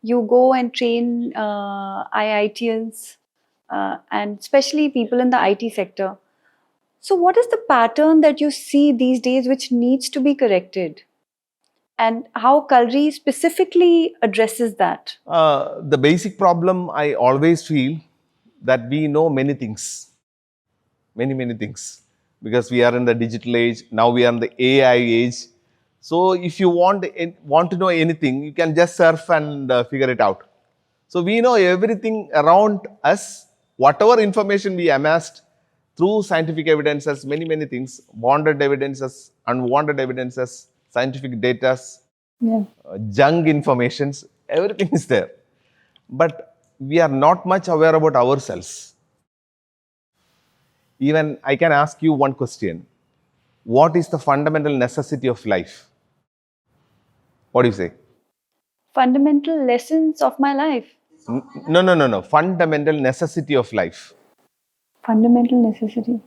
you go and train IITians and especially people in the IT sector. So, what is the pattern that you see these days which needs to be corrected? And how Kalri specifically addresses that? The basic problem I always feel that we know many things, many things, because we are in the digital age. Now we are in the AI age. So if you want to know anything, you can just surf and figure it out. So we know everything around us, whatever information we amassed through scientific evidences, many things, bonded evidences, unwanted evidences, scientific data, Yeah. junk informations, everything is there. But we are not much aware about ourselves. Even I can ask you one question. What is the fundamental necessity of life? What do you say? Fundamental lessons of my life. No. Fundamental necessity of life. Fundamental necessity.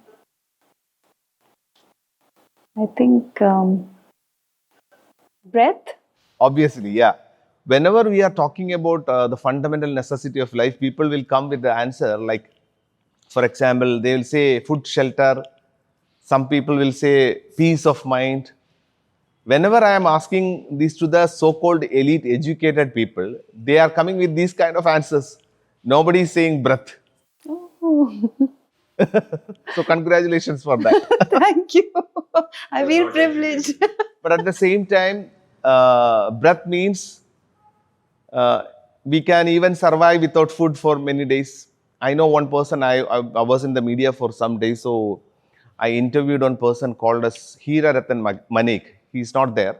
I think breath. Obviously, yeah. Whenever we are talking about the fundamental necessity of life, people will come with the answer like, for example, they will say food, shelter. Some people will say peace of mind. Whenever I am asking this to the so-called elite educated people, they are coming with these kind of answers. Nobody is saying breath. Oh, So congratulations for that. thank you. I feel privileged. But at the same time, breath means we can even survive without food for many days. I know one person, I was in the media for some days, so I interviewed one person called as Hira Ratan Manik. He's not there.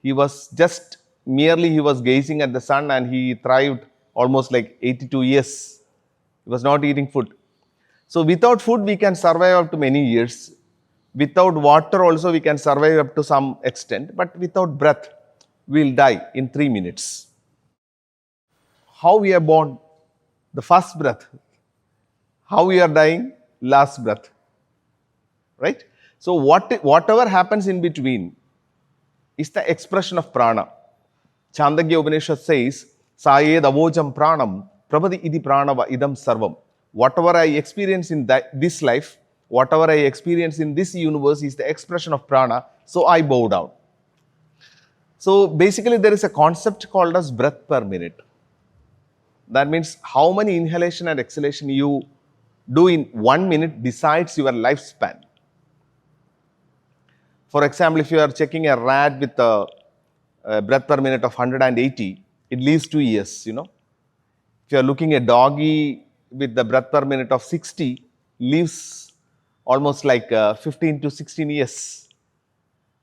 He was just merely he was gazing at the sun and he thrived almost like 82 years. He was not eating food. So without food, we can survive up to many years. Without water also, we can survive up to some extent. But without breath, we'll die in 3 minutes. How we are born? The first breath. How we are dying? Last breath. Right? So whatever happens in between is the expression of prana. Chandagya Upanishad says, Sayed avojam pranam, prabhati iti pranava idam sarvam. Whatever I experience in this life, whatever I experience in this universe is the expression of prana, so I bow down. So basically there is a concept called as breath per minute. That means how many inhalation and exhalation you do in 1 minute decides your lifespan. For example, if you are checking a rat with a breath per minute of 180, it lives 2 years, you know. If you are looking at a doggy with the breath per minute of 60, lives almost like 15 to 16 years.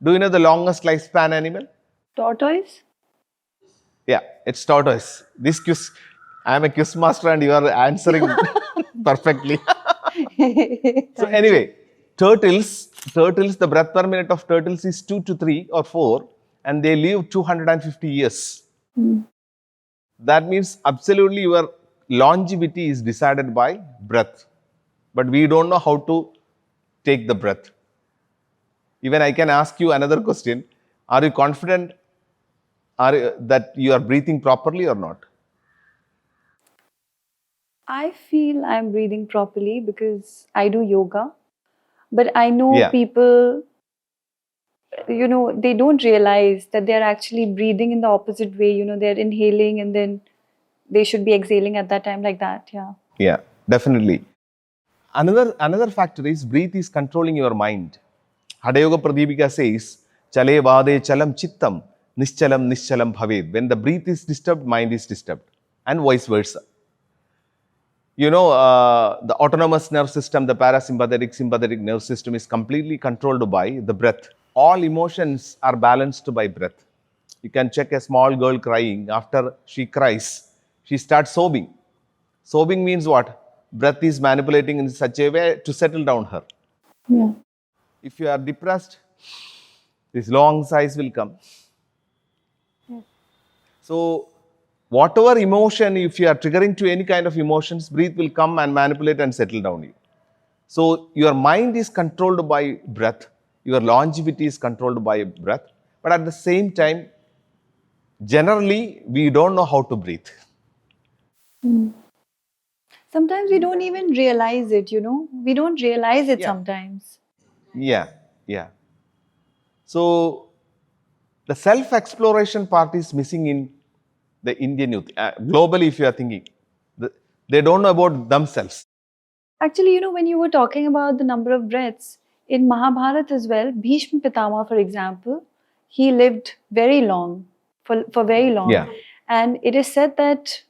Do you know the longest lifespan animal? Tortoise? Yeah, it's tortoise. This quiz, I am a quiz master and you are answering perfectly. So anyway, turtles, the breath per minute of turtles is 2 to 3 or 4 and they live 250 years. That means absolutely your longevity is decided by breath. But we don't know how to take the breath. Even I can ask you another question. Are you confident that you are breathing properly or not? I feel I'm breathing properly because I do yoga. But I know Yeah. people, they don't realize that they're actually breathing in the opposite way. They're inhaling and then they should be exhaling at that time, like that. Yeah. Yeah, definitely. Another factor is breath is controlling your mind. Hadayoga Pradipika says, Chale vade chalam chittam, nischalam bhaved. When the breath is disturbed, mind is disturbed, and vice versa. You know, the autonomous nerve system, the parasympathetic, sympathetic nerve system is completely controlled by the breath. All emotions are balanced by breath. You can check a small girl crying. After she cries, she starts sobbing. Sobbing means what? Breath is manipulating in such a way to settle down her. Yeah. If you are depressed, these long sighs will come. Yes. So, whatever emotion, if you are triggering to any kind of emotions, breath will come and manipulate and settle down you. So, your mind is controlled by breath. Your longevity is controlled by breath. But at the same time, Generally, we don't know how to breathe. Sometimes we don't even realize it, We don't realize it Yeah. sometimes. Yeah, yeah. So the self-exploration part is missing in the Indian youth. Globally, if you are thinking, the, they don't know about themselves. Actually, when you were talking about the number of breaths, in Mahabharata as well, Bhishma Pitama, for example, he lived very long, for very long. Yeah. And it is said that,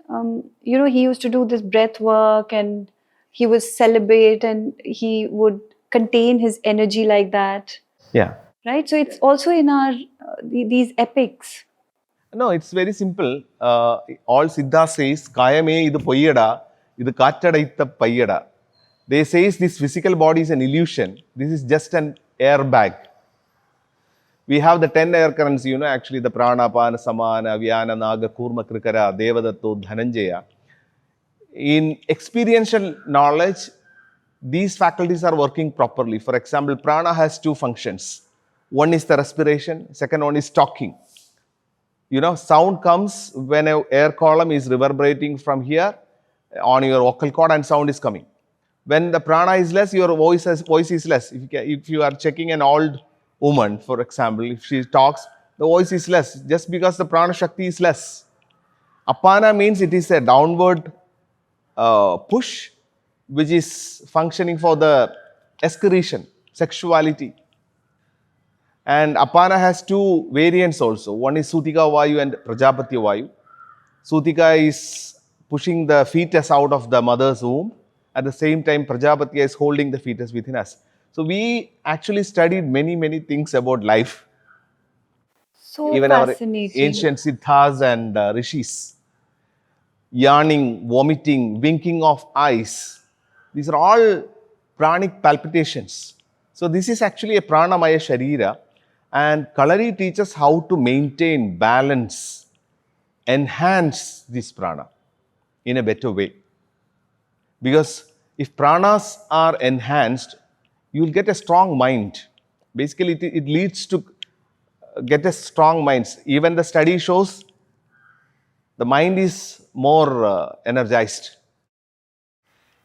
he used to do this breath work and he was celibate and he would contain his energy like that, Yeah. right? So it's also in our, these epics. No, it's very simple. All Siddha says, Kayame idu poyyada, idu kaachada itta payyada. They says this physical body is an illusion. This is just an airbag. We have the 10 air currents, actually the Prana, Pana, Samana, Vyana, Naga, Kurma, Krikara, Devadatta, Dhananjaya. In experiential knowledge, these faculties are working properly. For example, Prana has two functions. One is the respiration, second one is talking. Sound comes when an air column is reverberating from here on your vocal cord and sound is coming. When the prana is less, your voice is less. If you are checking an old woman, for example, if she talks, the voice is less just because the prana shakti is less. Apana means it is a downward push which is functioning for the excretion, sexuality. And Apana has two variants also. One is Sutika Vayu and Prajapati Vayu. Sutika is pushing the fetus out of the mother's womb. At the same time, Prajapati is holding the fetus within us. So we actually studied many, many things about life. So Even our fascinating. ancient siddhas and rishis. Yawning, vomiting, winking of eyes. These are all pranic palpitations. So this is actually a pranamaya sharira, and Kalari teaches how to maintain balance, enhance this prana in a better way. Because if pranas are enhanced, you will get a strong mind. Basically, it leads to get a strong mind. Even the study shows the mind is more energized.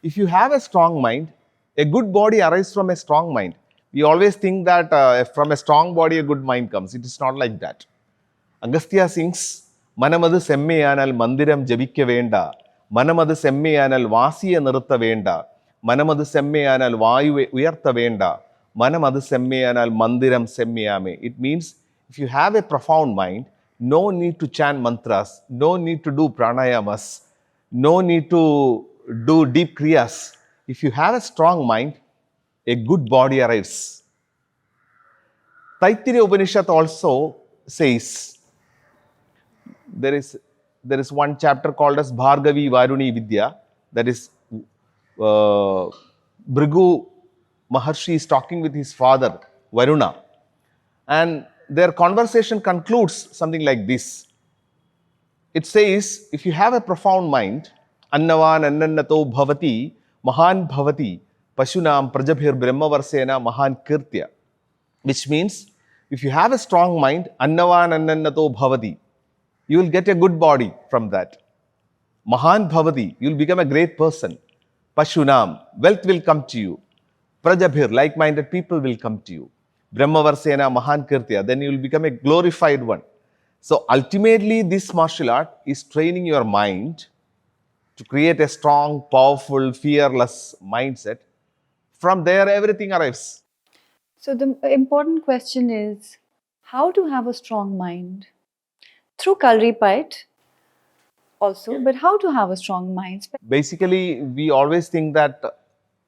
If you have a strong mind, a good body arises from a strong mind. We always think that from a strong body, a good mind comes. It is not like that. Agastya sings, Manamadu semmeyanal mandiram jabikya venda, Manamadu semmeyanal vasiya nirutha venda, Manamadu semmeyanal vayu uyartha venda, Manamadu semmeyanal mandiram semmeyame. It means if you have a profound mind, no need to chant mantras, no need to do pranayamas, no need to do deep kriyas. If you have a strong mind, a good body arrives. Taittiriya Upanishad also says, there is one chapter called as Bhargavi Varuni Vidya, that is Bhrigu Maharshi is talking with his father Varuna, and their conversation concludes something like this. It says, if you have a profound mind, Annavan Annannato Bhavati, Mahan Bhavati, Pashunam Prajabhir Brahmavarsena Mahan Kirtya. Which means, if you have a strong mind, Annavan Annannato Bhavati, you will get a good body from that. Mahan Bhavati, you will become a great person. Pashunam, wealth will come to you. Prajabhir, like-minded people will come to you. Brahmavarsena Mahan Kirtya, then you will become a glorified one. So ultimately, this martial art is training your mind to create a strong, powerful, fearless mindset. From there, everything arrives. So the important question is how to have a strong mind through Kalaripayattu also, but how to have a strong mind. Basically, we always think that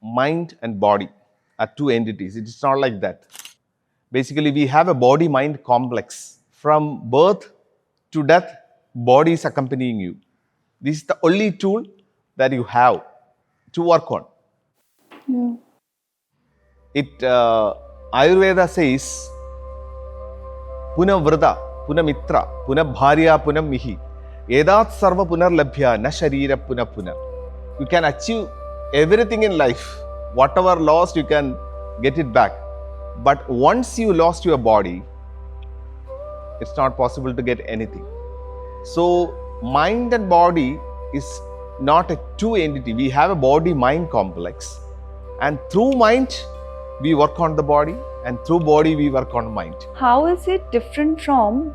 mind and body are two entities. It is not like that. Basically, we have a body mind complex. From birth to death, body is accompanying you. This is the only tool that you have to work on. Yeah. It Ayurveda says, Puna vrata, puna mitra, puna bharya, puna mihi. Edat sarva punar labhya, na sharira puna puna. You can achieve everything in life. Whatever lost, you can get it back. But once you lost your body, it's not possible to get anything. So mind and body is not a two entity. We have a body mind complex, and through mind we work on the body, and through body we work on mind. How is it different from,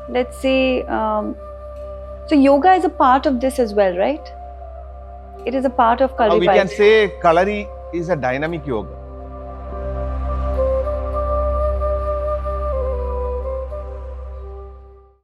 let's say, so yoga is a part of this as well, right? It is a part of We can Kalaripayattu. say Kalari is a dynamic yoga.